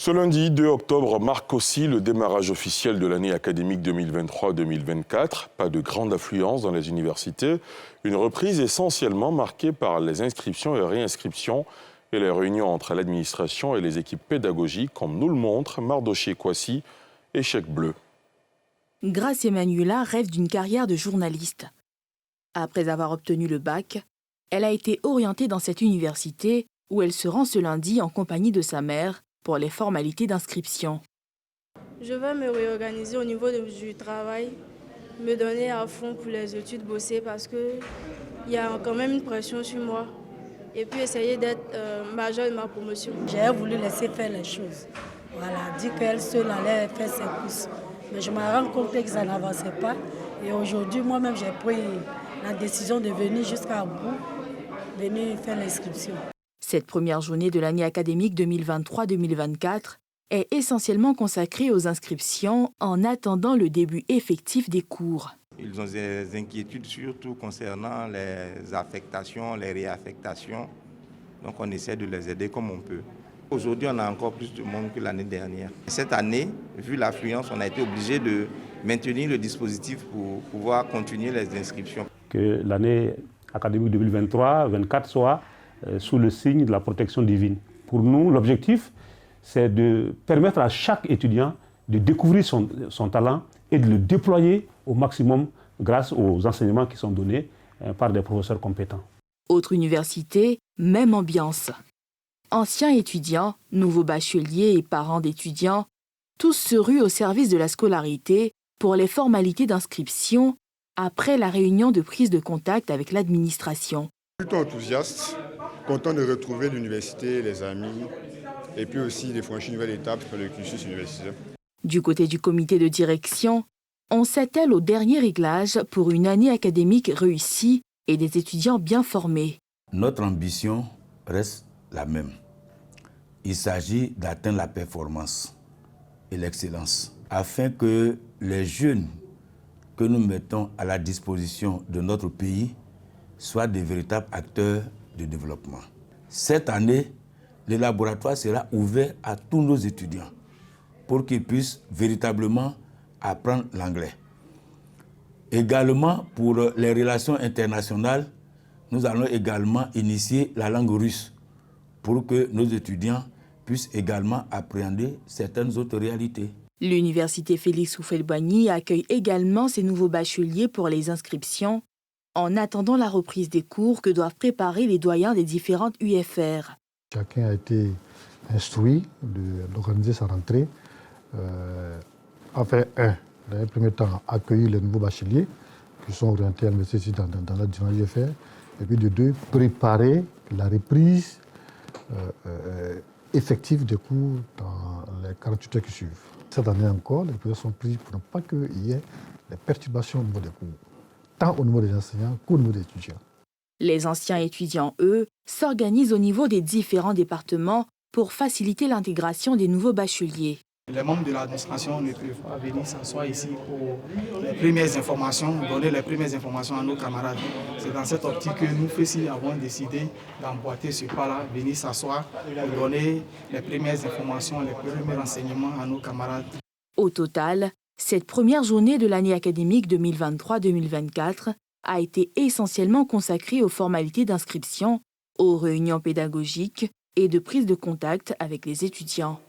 Ce lundi 2 octobre marque aussi le démarrage officiel de l'année académique 2023-2024. Pas de grande affluence dans les universités. Une reprise essentiellement marquée par les inscriptions et réinscriptions et les réunions entre l'administration et les équipes pédagogiques, comme nous le montre Mardoché Kwasi et Chèque Bleu. Grace Emmanuela rêve d'une carrière de journaliste. Après avoir obtenu le bac, elle a été orientée dans cette université où elle se rend ce lundi en compagnie de sa mère pour les formalités d'inscription. Je vais me réorganiser au niveau du travail, me donner à fond pour les études, bosser parce qu'il y a quand même une pression sur moi. Et puis essayer d'être majeure de ma promotion. J'ai voulu laisser faire les choses. Voilà, dit qu'elle seule allait faire ses courses. Mais je me rends compte que ça n'avançait pas. Et aujourd'hui, moi-même, j'ai pris la décision de venir jusqu'à bout, venir faire l'inscription. Cette première journée de l'année académique 2023-2024 est essentiellement consacrée aux inscriptions en attendant le début effectif des cours. Ils ont des inquiétudes surtout concernant les affectations, les réaffectations. Donc on essaie de les aider comme on peut. Aujourd'hui, on a encore plus de monde que l'année dernière. Cette année, vu l'affluence, on a été obligé de maintenir le dispositif pour pouvoir continuer les inscriptions. Que l'année académique 2023-2024 soit sous le signe de la protection divine. Pour nous, l'objectif, c'est de permettre à chaque étudiant de découvrir son talent et de le déployer au maximum grâce aux enseignements qui sont donnés par des professeurs compétents. Autre université, même ambiance. Anciens étudiants, nouveaux bacheliers et parents d'étudiants, tous se ruent au service de la scolarité pour les formalités d'inscription après la réunion de prise de contact avec l'administration. Plutôt enthousiaste, content de retrouver l'université, les amis et puis aussi de franchir une nouvelle étape dans le cursus universitaire. Du côté du comité de direction, on s'attelle au dernier réglage pour une année académique réussie et des étudiants bien formés. Notre ambition reste la même. Il s'agit d'atteindre la performance et l'excellence afin que les jeunes que nous mettons à la disposition de notre pays soient des véritables acteurs de développement. Cette année, le laboratoire sera ouvert à tous nos étudiants pour qu'ils puissent véritablement apprendre l'anglais. Également, pour les relations internationales, nous allons également initier la langue russe pour que nos étudiants puissent également appréhender certaines autres réalités. L'université Félix Houphouët-Boigny accueille également ses nouveaux bacheliers pour les inscriptions en attendant la reprise des cours que doivent préparer les doyens des différentes UFR. Chacun a été instruit d'organiser sa rentrée. Dans un premier temps, accueillir les nouveaux bacheliers qui sont orientés à l'université dans la différente UFR. Et puis de deux, préparer la reprise effective des cours dans les 48 heures qui suivent. Cette année encore, les mesures sont prises pour ne pas qu'il y ait des perturbations au niveau des cours, tant au niveau des enseignants qu'au niveau des étudiants. Les anciens étudiants, eux, s'organisent au niveau des différents départements pour faciliter l'intégration des nouveaux bacheliers. Les membres de l'administration ne peuvent pas venir s'asseoir ici pour les premières informations, donner les premières informations à nos camarades. C'est dans cette optique que nous, FESI, avons décidé d'emboîter ce pas-là, venir s'asseoir pour donner les premières informations, les premiers renseignements à nos camarades. Au total, cette première journée de l'année académique 2023-2024 a été essentiellement consacrée aux formalités d'inscription, aux réunions pédagogiques et de prise de contact avec les étudiants.